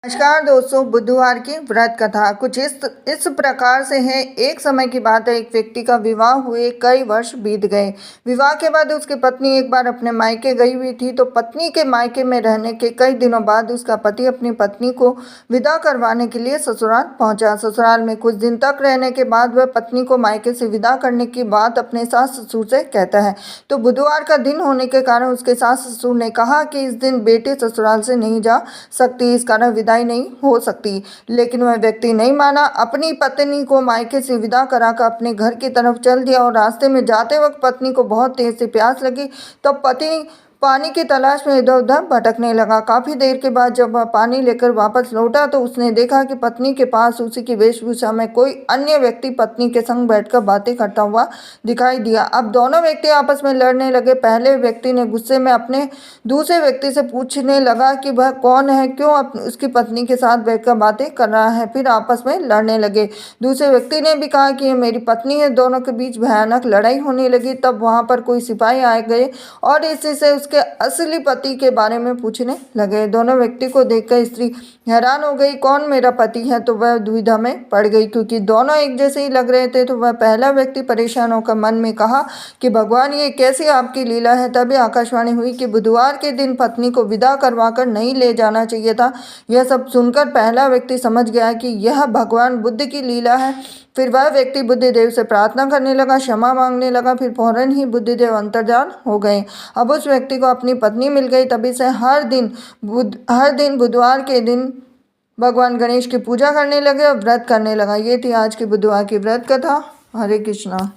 नमस्कार दोस्तों, बुधवार की व्रत कथा कुछ इस प्रकार से है। एक समय की बात है, एक व्यक्ति का विवाह हुए कई वर्ष बीत गए। विवाह के बाद उसकी पत्नी एक बार अपने मायके गई हुई थी, तो पत्नी के मायके में रहने के कई दिनों बाद उसका पति अपनी पत्नी को विदा करवाने के लिए ससुराल पहुंचा। ससुराल में कुछ दिन तक रहने के बाद वह पत्नी को मायके से विदा करने की बात अपने सास ससुर से कहता है। तो बुधवार का दिन होने के कारण उसके सास ससुर ने कहा कि इस दिन बेटी ससुराल से नहीं जा सकती, इस कारण विदाई नहीं हो सकती। लेकिन वह व्यक्ति नहीं माना, अपनी पत्नी को मायके से विदा कराकर अपने घर की तरफ चल दिया। और रास्ते में जाते वक्त पत्नी को बहुत तेज से प्यास लगी, तो पति पानी की तलाश में इधर उधर भटकने लगा। काफी देर के बाद जब वह पानी लेकर वापस लौटा तो उसने देखा कि पत्नी के पास उसी की वेशभूषा में कोई अन्य व्यक्ति पत्नी के संग बैठकर बातें करता हुआ दिखाई दिया। अब दोनों व्यक्ति आपस में लड़ने लगे। पहले व्यक्ति ने गुस्से में अपने दूसरे व्यक्ति से पूछने लगा कि वह कौन है, क्यों उसकी पत्नी के साथ बैठकर बातें कर रहा है। फिर आपस में लड़ने लगे। दूसरे व्यक्ति ने भी कहा कि ये मेरी पत्नी है। दोनों के बीच भयानक लड़ाई होने लगी। तब वहां पर कोई सिपाही आ गए और इसी से उसके असली पति के बारे में पूछने लगे। दोनों व्यक्ति को देखकर स्त्री हैरान हो गई, कौन मेरा पति है? तो वह दुविधा में पड़ गई, क्योंकि दोनों एक जैसे ही लग रहे थे। तो वह पहला व्यक्ति परेशान होकर मन में कहा कि भगवान, ये कैसी आपकी लीला है। तभी आकाशवाणी हुई कि बुधवार के दिन पत्नी को विदा करवाकर नहीं ले जाना चाहिए था। यह सब सुनकर पहला व्यक्ति समझ गया कि यह भगवान बुद्ध की लीला है। फिर वह व्यक्ति बुद्धिदेव से प्रार्थना करने लगा, क्षमा मांगने लगा। फिर फौरन ही बुद्धिदेव अंतर्धान हो गए। अब उस व्यक्ति को अपनी पत्नी मिल गई। तभी से हर दिन बुधवार के दिन भगवान गणेश की पूजा करने लगे और व्रत करने लगा। ये थी आज की बुधवार की व्रत कथा। हरे कृष्णा।